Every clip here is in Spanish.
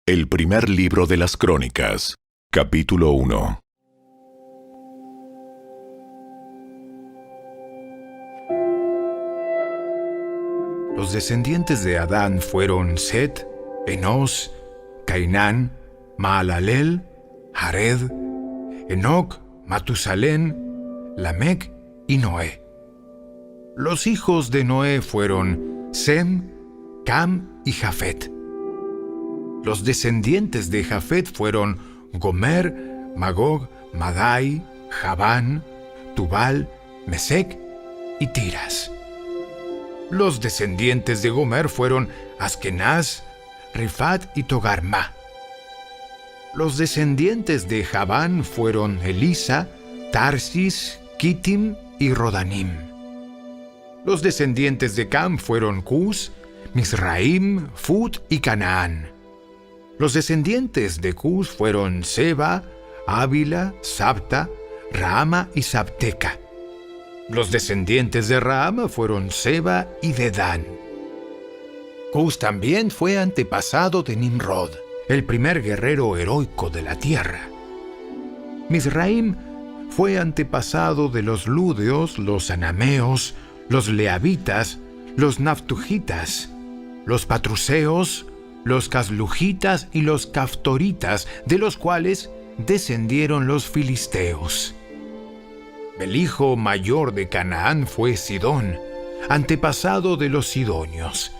El primer libro de las Crónicas, capítulo 1. Los descendientes de Adán fueron Set, Enos, Cainán, Mahalalel, Jared, Enoc, Matusalén, Lamec y Noé. Los hijos de Noé fueron Sem, Cam y Jafet. Los descendientes de Jafet fueron Gomer, Magog, Madai, Javán, Tubal, Mesec y Tiras. Los descendientes de Gomer fueron Askenaz, Rifat y Togarma. Los descendientes de Javán fueron Elisa, Tarsis, Kittim y Rodanim. Los descendientes de Cam fueron Cus, Misraim, Fut y Canaán. Los descendientes de Cus fueron Seba, Ávila, Sabta, Raama y Sabteca. Los descendientes de Raama fueron Seba y Dedán. Cus también fue antepasado de Nimrod, el primer guerrero heroico de la tierra. Misraim fue antepasado de los Ludeos, los Anameos, los Leabitas, los Naftujitas, los Patruseos, los Caslujitas y los Caftoritas, de los cuales descendieron los filisteos. El hijo mayor de Canaán fue Sidón, antepasado de los sidonios.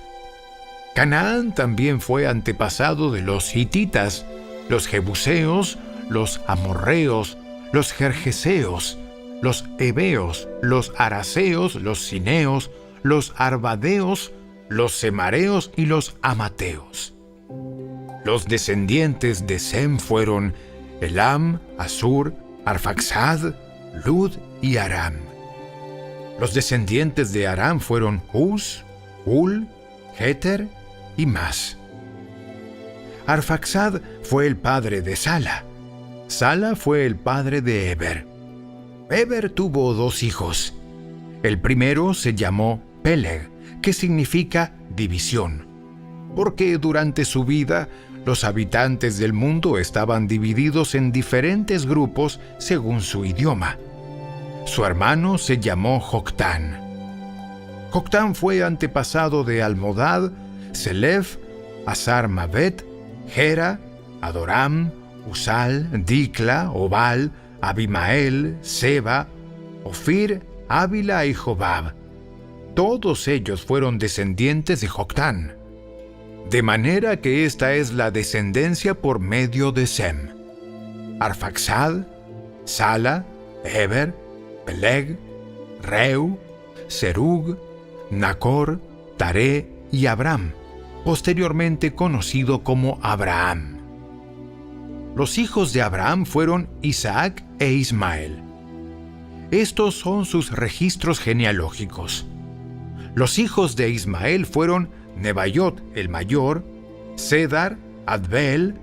Canaán también fue antepasado de los hititas, los jebuseos, los amorreos, los gergeseos, los heveos, los araseos, los cineos, los arvadeos, los semareos y los amateos. Los descendientes de Sem fueron Elam, Asur, Arfaxad, Lud y Aram. Los descendientes de Aram fueron Uz, Hul, Jeter y Mas. Arfaxad fue el padre de Sala. Sala fue el padre de Eber. Eber tuvo dos hijos. El primero se llamó Peleg, que significa división, porque durante su vida los habitantes del mundo estaban divididos en diferentes grupos según su idioma. Su hermano se llamó Joctán. Joctán fue antepasado de Almodad, Selef, Asar-Mavet, Gera, Adoram, Usal, Dicla, Obal, Abimael, Seba, Ofir, Ávila y Jobab. Todos ellos fueron descendientes de Joctán. De manera que esta es la descendencia por medio de Sem: Arfaxad, Sala, Eber, Peleg, Reu, Serug, Nacor, Taré y Abram, posteriormente conocido como Abraham. Los hijos de Abraham fueron Isaac e Ismael. Estos son sus registros genealógicos. Los hijos de Ismael fueron Nebaiot el mayor, Cedar, Adbel,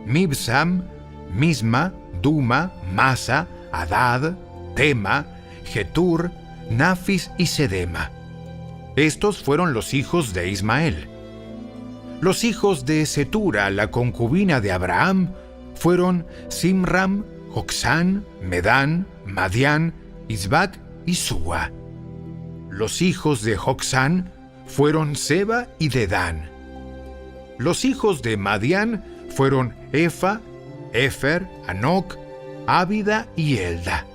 Mibsam, Misma, Duma, Masa, Hadad, Tema, Getur, Nafis y Sedema. Estos fueron los hijos de Ismael. Los hijos de Setura, la concubina de Abraham, fueron Simram, Joksán, Medán, Madián, Isbac y Súa. Los hijos de Joksán fueron Seba y Dedán. Los hijos de Madián fueron Efa, Efer, Anoc, Ábida y Elda.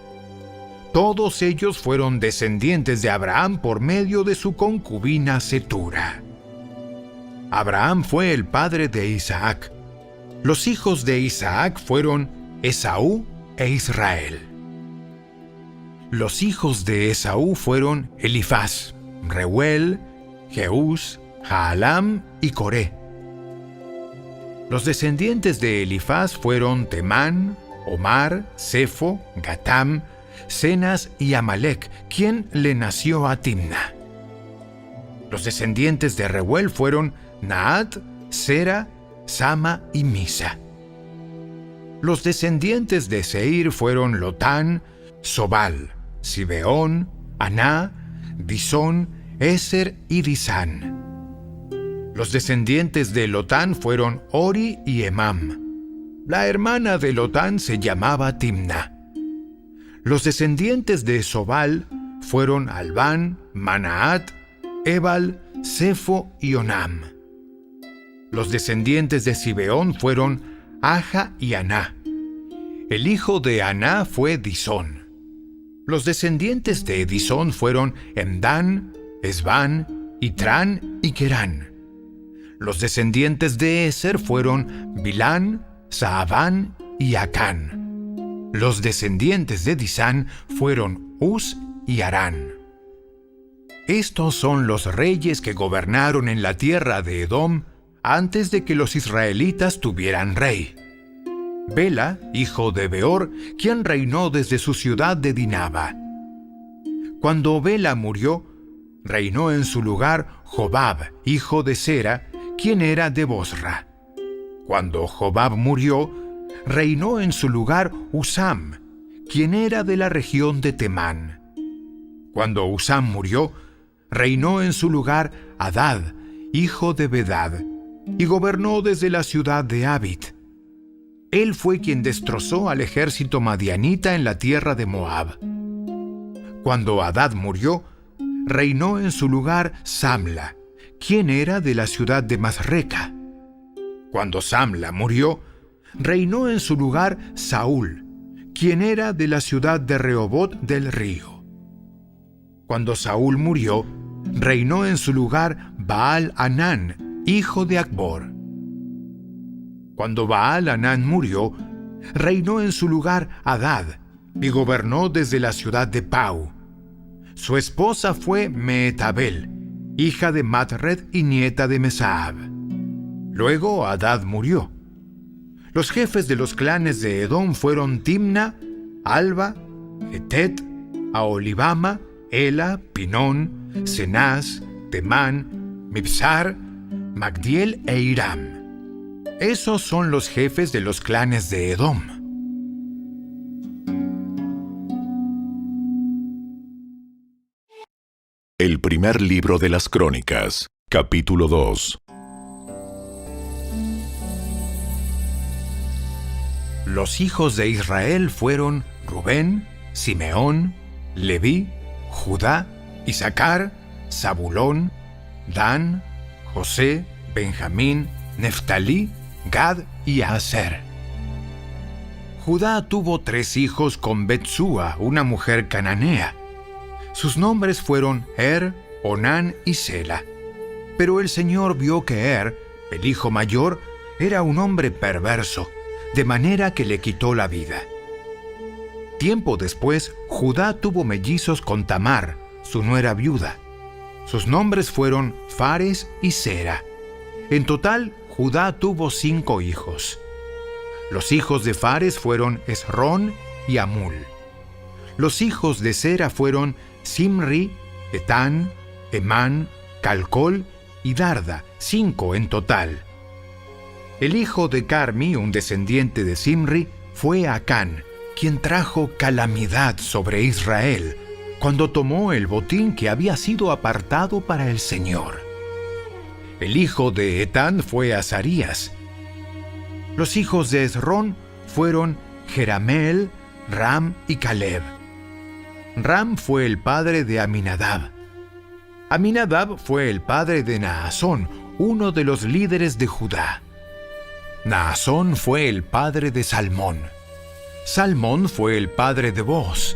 Todos ellos fueron descendientes de Abraham por medio de su concubina Setura. Abraham fue el padre de Isaac. Los hijos de Isaac fueron Esaú e Israel. Los hijos de Esaú fueron Elifaz, Reuel, Jeús, Jaalam y Coré. Los descendientes de Elifaz fueron Temán, Omar, Sefo, Gatam, Cenas y Amalec, quien le nació a Timna. Los descendientes de Reuel fueron Naat, Sera, Sama y Misa. Los descendientes de Seir fueron Lotán, Sobal, Sibeón, Aná, Disón, Eser y Disán. Los descendientes de Lotán fueron Ori y Emam. La hermana de Lotán se llamaba Timna. Los descendientes de Sobal fueron Albán, Manaat, Ebal, Sefo y Onam. Los descendientes de Zibeón fueron Aja y Aná. El hijo de Aná fue Disón. Los descendientes de Disón fueron Emdán, Esbán, Itrán y Querán. Los descendientes de Eser fueron Bilán, Saaván y Acán. Los descendientes de Disán fueron Uz y Arán. Estos son los reyes que gobernaron en la tierra de Edom antes de que los israelitas tuvieran rey. Bela, hijo de Beor, quien reinó desde su ciudad de Dinaba. Cuando Bela murió, reinó en su lugar Jobab, hijo de Sera, quien era de Bosra. Cuando Jobab murió, reinó en su lugar Usam, quien era de la región de Temán. Cuando Usam murió, reinó en su lugar Hadad, hijo de Bedad, y gobernó desde la ciudad de Abit. Él fue quien destrozó al ejército madianita en la tierra de Moab. Cuando Hadad murió, reinó en su lugar Samla, quien era de la ciudad de Masreca. Cuando Samla murió, reinó en su lugar Saúl, quien era de la ciudad de Rehobot del río. Cuando Saúl murió, reinó en su lugar Baal-Hanán, hijo de Acbor. Cuando Baal-Hanán murió, reinó en su lugar Hadad, y gobernó desde la ciudad de Pau. Su esposa fue Mehetabel, hija de Matred y nieta de Mesaab. Luego Hadad murió. Los jefes de los clanes de Edom fueron Timna, Alba, Hetet, Aholibama, Ela, Pinón, Cenaz, Temán, Mibsar, Magdiel e Iram. Esos son los jefes de los clanes de Edom. El primer libro de las Crónicas, capítulo 2. Los hijos de Israel fueron Rubén, Simeón, Leví, Judá, Isaacar, Zabulón, Dan, José, Benjamín, Neftalí, Gad y Aser. Judá tuvo 3 hijos con Betsúa, una mujer cananea. Sus nombres fueron Onán y Sela. Pero el Señor vio que el hijo mayor, era un hombre perverso, de manera que le quitó la vida. Tiempo después, Judá tuvo mellizos con Tamar, su nuera viuda. Sus nombres fueron Fares y Sera. En total, Judá tuvo 5 hijos. Los hijos de Fares fueron Esrón y Amul. Los hijos de Sera fueron Simri, Etán, Emán, Calcol y Darda, 5 en total. El hijo de Carmi, un descendiente de Simri, fue Acán, quien trajo calamidad sobre Israel cuando tomó el botín que había sido apartado para el Señor. El hijo de Etán fue Azarías. Los hijos de Esrón fueron Jerameel, Ram y Caleb. Ram fue el padre de Aminadab. Aminadab fue el padre de Naasón, uno de los líderes de Judá. Naasón fue el padre de Salmón. Salmón fue el padre de Boz.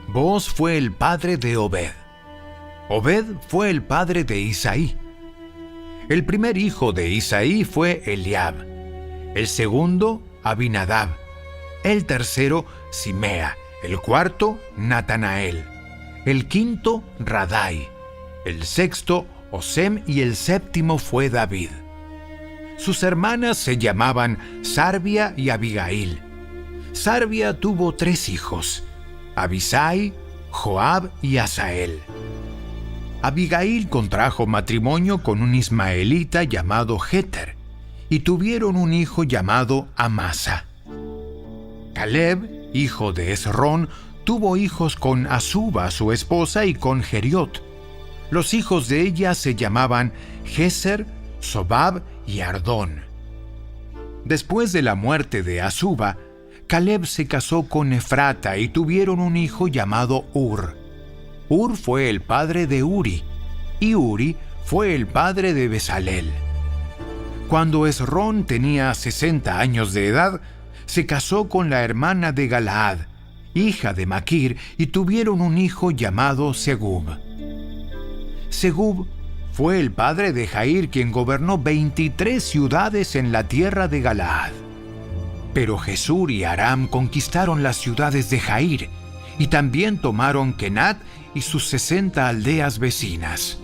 Boz fue el padre de Obed. Obed fue el padre de Isaí. El primer hijo de Isaí fue Eliab. El segundo, Abinadab. El tercero, Simea. El cuarto, Natanael. El quinto, Radai. El sexto, Osem, y el séptimo fue David. Sus hermanas se llamaban Sarbia y Abigail. Sarbia tuvo 3 hijos, Abisai, Joab y Asael. Abigail contrajo matrimonio con un ismaelita llamado Jeter, y tuvieron un hijo llamado Amasa. Caleb, hijo de Esrón, tuvo hijos con Azuba, su esposa, y con Geriot. Los hijos de ella se llamaban Geser, Sobab y Ardón. Después de la muerte de Azuba, Caleb se casó con Efrata y tuvieron un hijo llamado Ur. Ur fue el padre de Uri, y Uri fue el padre de Besaleel. Cuando Esrón tenía 60 años de edad, se casó con la hermana de Galaad, hija de Maquir, y tuvieron un hijo llamado Segub. Segub fue el padre de Jair, quien gobernó 23 ciudades en la tierra de Galaad. Pero Jesur y Aram conquistaron las ciudades de Jair, y también tomaron Kenat y sus 60 aldeas vecinas.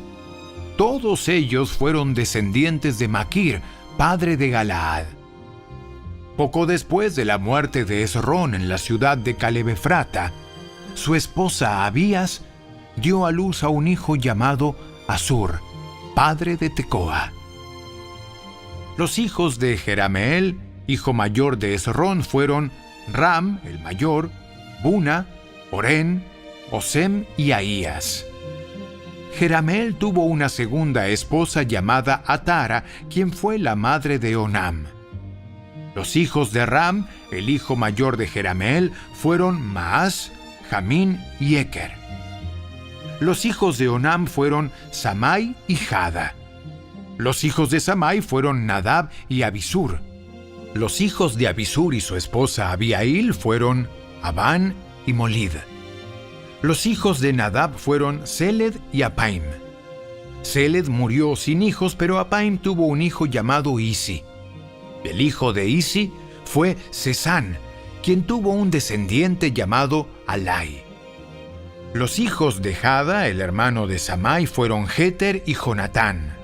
Todos ellos fueron descendientes de Maquir, padre de Galaad. Poco después de la muerte de Esrón en la ciudad de Caleb Efrata, su esposa Abías dio a luz a un hijo llamado Asur, padre de Tecoa. Los hijos de Jerameel, hijo mayor de Esrón, fueron Ram, el mayor, Buna, Orén, Osem y Ahías. Jerameel tuvo una segunda esposa llamada Atara, quien fue la madre de Onam. Los hijos de Ram, el hijo mayor de Jerameel, fueron Maas, Jamín y Eker. Los hijos de Onam fueron Samai y Jada. Los hijos de Samai fueron Nadab y Abisur. Los hijos de Abisur y su esposa Abiail fueron Abán y Molid. Los hijos de Nadab fueron Seled y Apaim. Seled murió sin hijos, pero Apaim tuvo un hijo llamado Isi. El hijo de Isi fue Sesán, quien tuvo un descendiente llamado Alai. Los hijos de Jada, el hermano de Samai, fueron Jeter y Jonatán.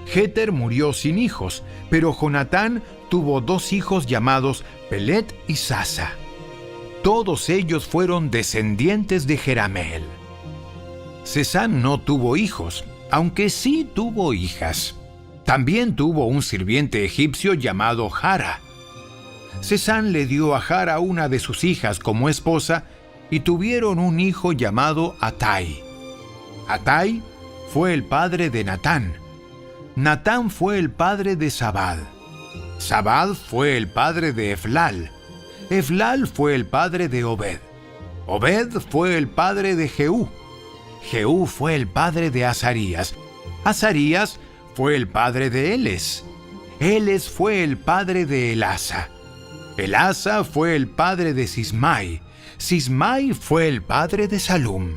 Jeter murió sin hijos, pero Jonatán tuvo 2 hijos llamados Pelet y Sasa. Todos ellos fueron descendientes de Jerameel. Sesán no tuvo hijos, aunque sí tuvo hijas. También tuvo un sirviente egipcio llamado Jara. Sesán le dio a Jara una de sus hijas como esposa y tuvieron un hijo llamado Atai. Atai fue el padre de Natán. Natán fue el padre de Zabad. Zabad fue el padre de Eflal. Eflal fue el padre de Obed. Obed fue el padre de Jehú. Jehú fue el padre de Azarías. Azarías fue el padre de Eles. Eles fue el padre de Elasa. Elasa fue el padre de Sismai. Sismai fue el padre de Salum.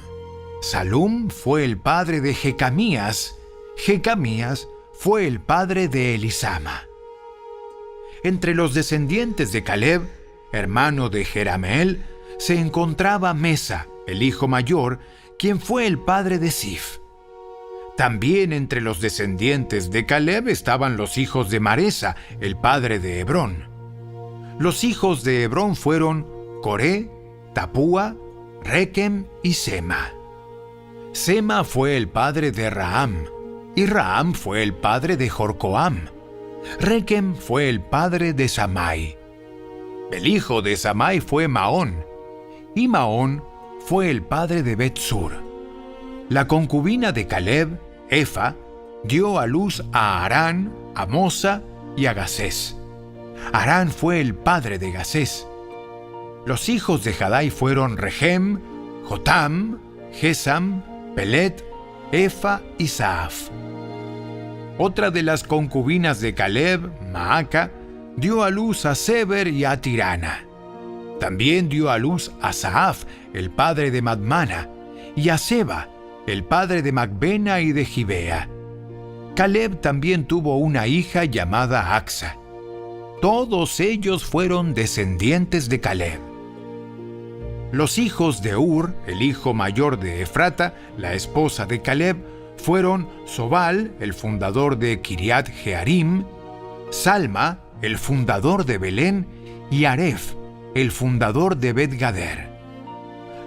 Salum fue el padre de Jecamías. Jecamías fue el padre de Elisama. Entre los descendientes de Caleb, hermano de Jerameel, se encontraba Mesa, el hijo mayor, quien fue el padre de Sif. También entre los descendientes de Caleb estaban los hijos de Maresa, el padre de Hebrón. Los hijos de Hebrón fueron Coré, Tapúa, Requem y Sema. Sema fue el padre de Raham, y Raham fue el padre de Jorcoam. Requem fue el padre de Samai. El hijo de Samai fue Maón, y Maón fue el padre de Bet-Sur. La concubina de Caleb, Efa, dio a luz a Harán, a Mosa y a Gasés. Harán fue el padre de Gasés. Los hijos de Jadai fueron Regem, Jotam, Gesam, Pelet, Efa y Saaf. Otra de las concubinas de Caleb, Maaca, dio a luz a Seber y a Tirana. También dio a luz a Saaf, el padre de Madmana, y a Seba, el padre de Macbena y de Gibea. Caleb también tuvo una hija llamada Axa. Todos ellos fueron descendientes de Caleb. Los hijos de Ur, el hijo mayor de Efrata, la esposa de Caleb, fueron Sobal, el fundador de Kiriat Jearim, Salma, el fundador de Belén, y Aref, el fundador de Bet-Gader.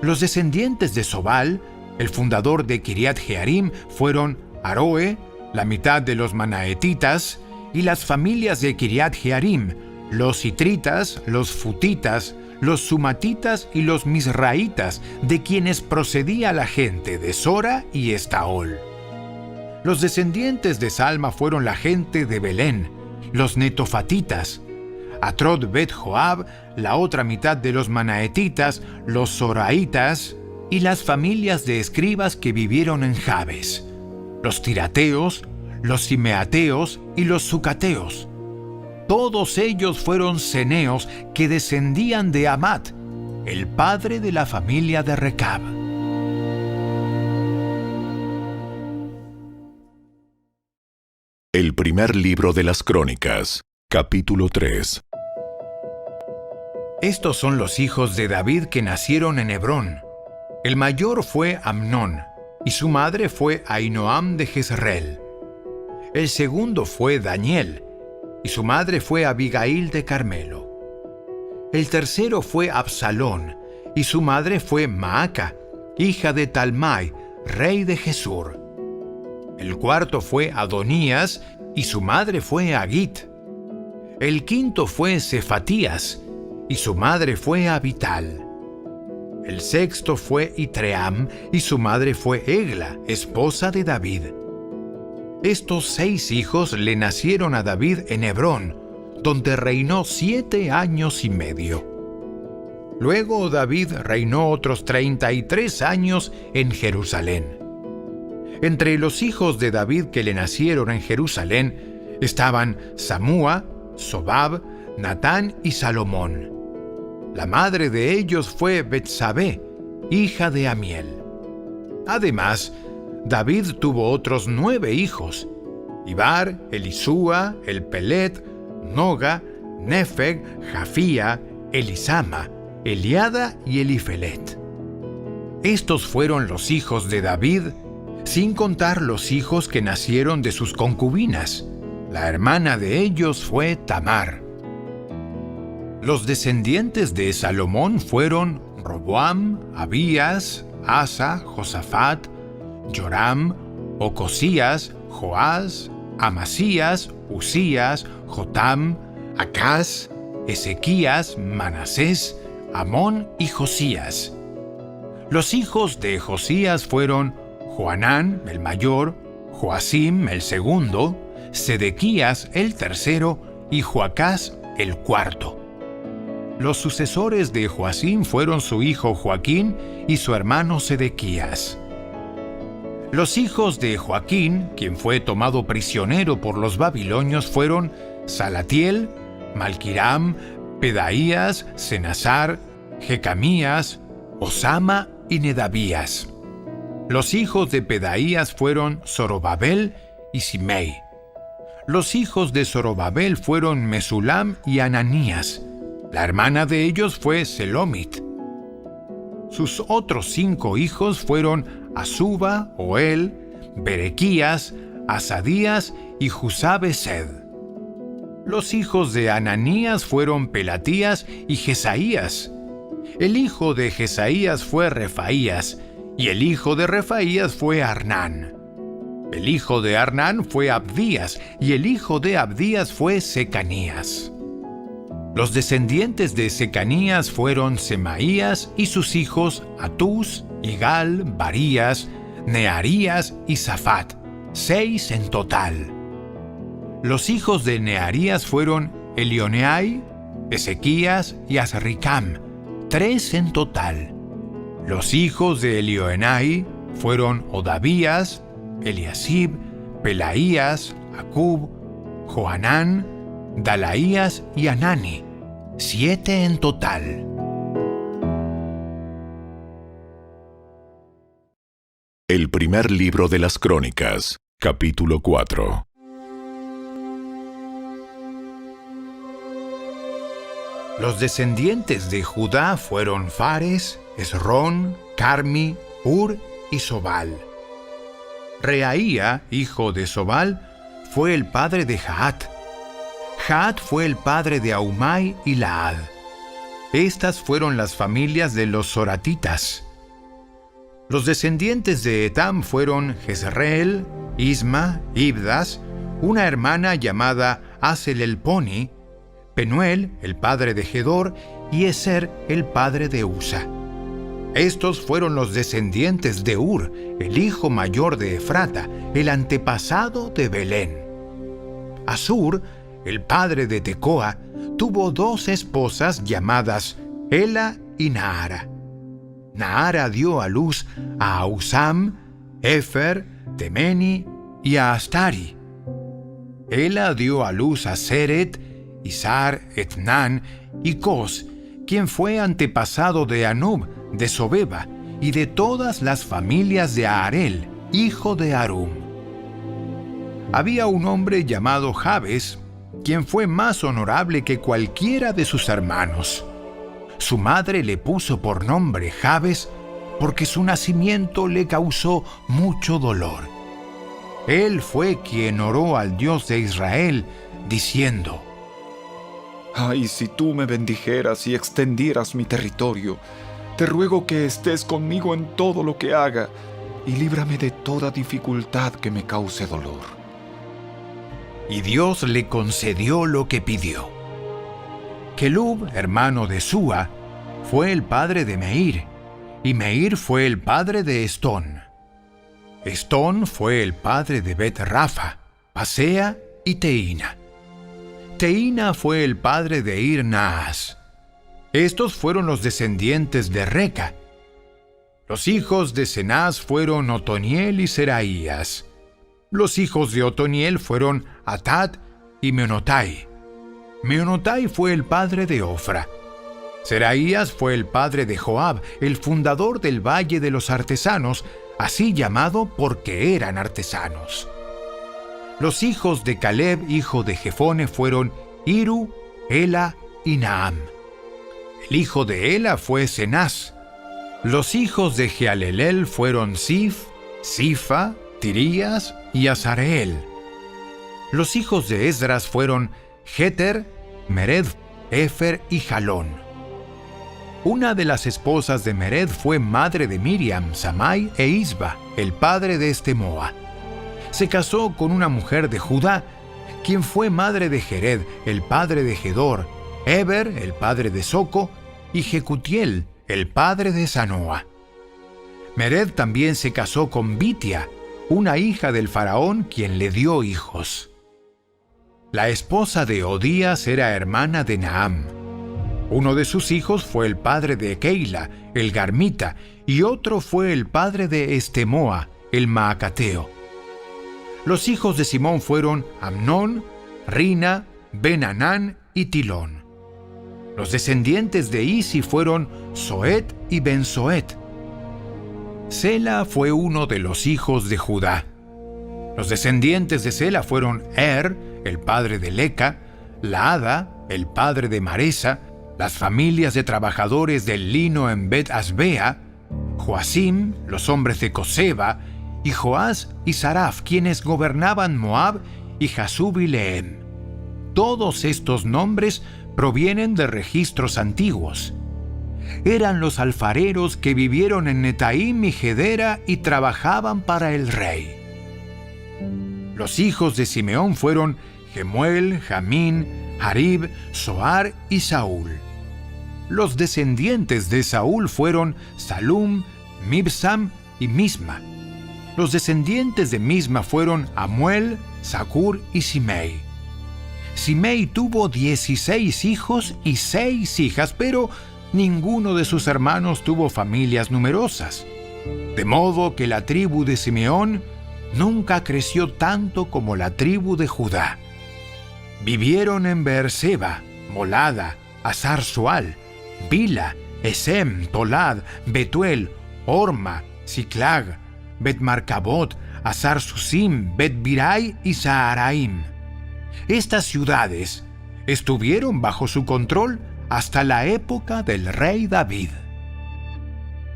Los descendientes de Sobal, el fundador de Kiriat Jearim, fueron Aroe, la mitad de los manaetitas, y las familias de Kiriat Jearim, los itritas, los futitas, los sumatitas y los misraitas, de quienes procedía la gente de Sora y Estaol. Los descendientes de Salma fueron la gente de Belén, los netofatitas, Atrot Bet Joab, la otra mitad de los manaetitas, los zoraitas y las familias de escribas que vivieron en Jabes, los tirateos, los simeateos y los sucateos. Todos ellos fueron ceneos que descendían de Amat, el padre de la familia de Recab. El primer libro de las Crónicas, capítulo 3. Estos son los hijos de David que nacieron en Hebrón. El mayor fue Amnón, y su madre fue Ahinoam de Jezreel. El segundo fue Daniel, y su madre fue Abigail de Carmelo. El tercero fue Absalón, y su madre fue Maaca, hija de Talmai, rey de Gesur. El cuarto fue Adonías, y su madre fue Agit. El quinto fue Cefatías, y su madre fue Abital. El sexto fue Itream, y su madre fue Egla, esposa de David. Estos 6 hijos le nacieron a David en Hebrón, donde reinó 7 años y medio. Luego David reinó otros 33 años en Jerusalén. Entre los hijos de David que le nacieron en Jerusalén estaban Samúa, Sobab, Natán y Salomón. La madre de ellos fue Betsabé, hija de Amiel. Además, David tuvo otros 9 hijos: Ibar, Elisúa, Elpelet, Noga, Nefeg, Jafía, Elisama, Eliada y Elifelet. Estos fueron los hijos de David, sin contar los hijos que nacieron de sus concubinas. La hermana de ellos fue Tamar. Los descendientes de Salomón fueron Roboam, Abías, Asa, Josafat, Joram, Ocosías, Joás, Amasías, Usías, Jotam, Acaz, Ezequías, Manasés, Amón y Josías. Los hijos de Josías fueron Joanán, el mayor, Joacim, el segundo, Sedequías, el tercero, y Joacás, el cuarto. Los sucesores de Joacim fueron su hijo Joaquín y su hermano Sedequías. Los hijos de Joaquín, quien fue tomado prisionero por los babilonios, fueron Salatiel, Malquiram, Pedaías, Senasar, Jecamías, Osama y Nedabías. Los hijos de Pedaías fueron Zorobabel y Simei. Los hijos de Zorobabel fueron Mesulam y Ananías. La hermana de ellos fue Selomit. Sus otros 5 hijos fueron Asuba, Oel, Berequías, Asadías y Jusabesed. Los hijos de Ananías fueron Pelatías y Jesaías. El hijo de Jesaías fue Refaías, y el hijo de Refaías fue Arnán. El hijo de Arnán fue Abdías, y el hijo de Abdías fue Secanías. Los descendientes de Secanías fueron Semaías y sus hijos Atús, Igal, Barías, Nearías y Safat, 6 en total. Los hijos de Nearías fueron Elioneai, Ezequías y Azricam, 3 en total. Los hijos de Elioenai fueron Odavías, Eliasib, Pelaías, Acub, Joanán, Dalaías y Anani, 7 en total. El primer libro de las Crónicas, capítulo 4. Los descendientes de Judá fueron Fares, Esrón, Carmi, Ur y Sobal. Reaía, hijo de Sobal, fue el padre de Jaat. Jaat fue el padre de Ahumai y Laad. Estas fueron las familias de los soratitas. Los descendientes de Etam fueron Jezreel, Isma, Ibdas, una hermana llamada Aselelponi, Penuel, el padre de Gedor, y Eser, el padre de Usa. Estos fueron los descendientes de Ur, el hijo mayor de Efrata, el antepasado de Belén. Asur, el padre de Tecoa, tuvo 2 esposas llamadas Ela y Naara. Naara dio a luz a Husam, Efer, Temeni y a Astari. Ela dio a luz a Seret, Izar, Etnán y Cos, quien fue antepasado de Anub, de Sobeba y de todas las familias de Aarel, hijo de Arum. Había un hombre llamado Jabes, quien fue más honorable que cualquiera de sus hermanos. Su madre le puso por nombre Jabes porque su nacimiento le causó mucho dolor. Él fue quien oró al Dios de Israel, diciendo: Ay, si tú me bendijeras y extendieras mi territorio, te ruego que estés conmigo en todo lo que haga y líbrame de toda dificultad que me cause dolor. Y Dios le concedió lo que pidió. Kelub, hermano de Súa, fue el padre de Meir, y Meir fue el padre de Estón. Estón fue el padre de Bet-Rafa, Pasea y Teína. Teína fue el padre de Ir-Naas. Estos fueron los descendientes de Reca. Los hijos de Cenaz fueron Otoniel y Seraías. Los hijos de Otoniel fueron Atad y Meonotai. Meonotai fue el padre de Ofra. Seraías fue el padre de Joab, el fundador del Valle de los Artesanos, así llamado porque eran artesanos. Los hijos de Caleb, hijo de Jefone, fueron Iru, Ela y Naam. El hijo de Ela fue Cenaz. Los hijos de Jealelel fueron Sif, Sifa, Tirías y Azareel. Los hijos de Esdras fueron Jeter, Mered, Efer y Jalón. Una de las esposas de Mered fue madre de Miriam, Samai e Isba, el padre de Estemoa. Se casó con una mujer de Judá, quien fue madre de Jered, el padre de Gedor, Eber, el padre de Soco, y Jecutiel, el padre de Sanoa. Mered también se casó con Bitia, una hija del faraón, quien le dio hijos. La esposa de Odías era hermana de Naam. Uno de sus hijos fue el padre de Keila, el Garmita, y otro fue el padre de Estemoa, el Maacateo. Los hijos de Simón fueron Amnón, Rina, Ben-Anán y Tilón. Los descendientes de Isi fueron Soet y Ben-Soet. Sela fue uno de los hijos de Judá. Los descendientes de Sela fueron Er, el padre de Leca, Laada, el padre de Maresa, las familias de trabajadores del lino en Bet-Asbea, Joacim, los hombres de Coseba, y Joás y Saraf, quienes gobernaban Moab, y Jasub y Lehem. Todos estos nombres provienen de registros antiguos. Eran los alfareros que vivieron en Netaim y Gedera y trabajaban para el rey. Los hijos de Simeón fueron Gemuel, Jamín, Harib, Soar y Saúl. Los descendientes de Saúl fueron Salum, Mibsam y Misma. Los descendientes de Misma fueron Amuel, Zacur y Simei. Simei tuvo 16 hijos y 6 hijas, pero ninguno de sus hermanos tuvo familias numerosas. De modo que la tribu de Simeón nunca creció tanto como la tribu de Judá. Vivieron en Beerseba, Molada, Hazar-Sual, Bila, Esem, Tolad, Betuel, Orma, Siclag, Bet-Marcabot, Hazar-Susim, Bet-Birai y Saharaim. Estas ciudades estuvieron bajo su control hasta la época del rey David.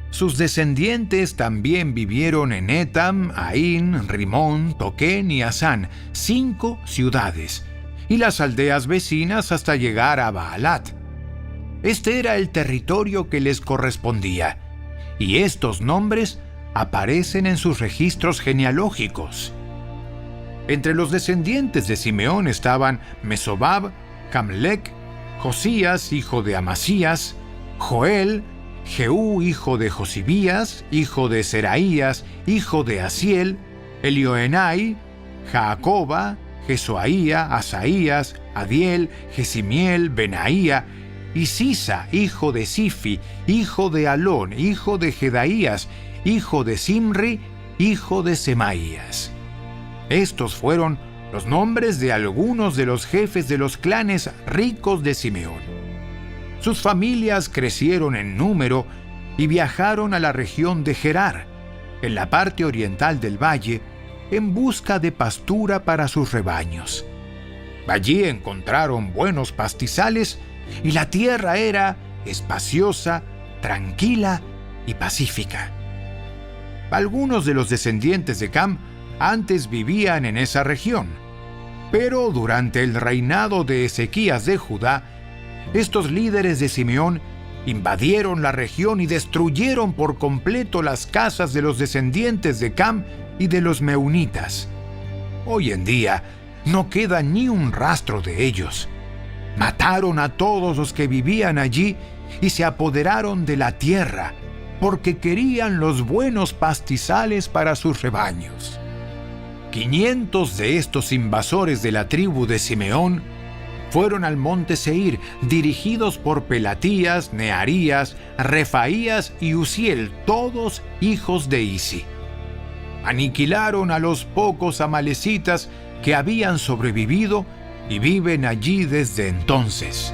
Sus descendientes también vivieron en Etam, Ain, Rimón, Toquén y Asán, 5 ciudades, y las aldeas vecinas hasta llegar a Baalat. Este era el territorio que les correspondía, y estos nombres aparecen en sus registros genealógicos. Entre los descendientes de Simeón estaban Mesobab, Camlec, Josías, hijo de Amasías, Joel, Jehú, hijo de Josibías, hijo de Seraías, hijo de Asiel, Elioenai, Jaacoba, Jesuaía, Asaías, Adiel, Jesimiel, Benaía, y Sisa, hijo de Sifi, hijo de Alón, hijo de Jedaías, hijo de Simri, hijo de Semaías. Estos fueron los nombres de algunos de los jefes de los clanes ricos de Simeón. Sus familias crecieron en número y viajaron a la región de Gerar, en la parte oriental del valle, en busca de pastura para sus rebaños. Allí encontraron buenos pastizales y la tierra era espaciosa, tranquila y pacífica. Algunos de los descendientes de Cam antes vivían en esa región, pero durante el reinado de Ezequías de Judá, estos líderes de Simeón invadieron la región y destruyeron por completo las casas de los descendientes de Cam y de los meunitas. Hoy en día no queda ni un rastro de ellos. Mataron a todos los que vivían allí y se apoderaron de la tierra, porque querían los buenos pastizales para sus rebaños. 500 de estos invasores de la tribu de Simeón fueron al monte Seir, dirigidos por Pelatías, Nearías, Refaías y Uziel, todos hijos de Isi. Aniquilaron a los pocos amalecitas que habían sobrevivido y viven allí desde entonces.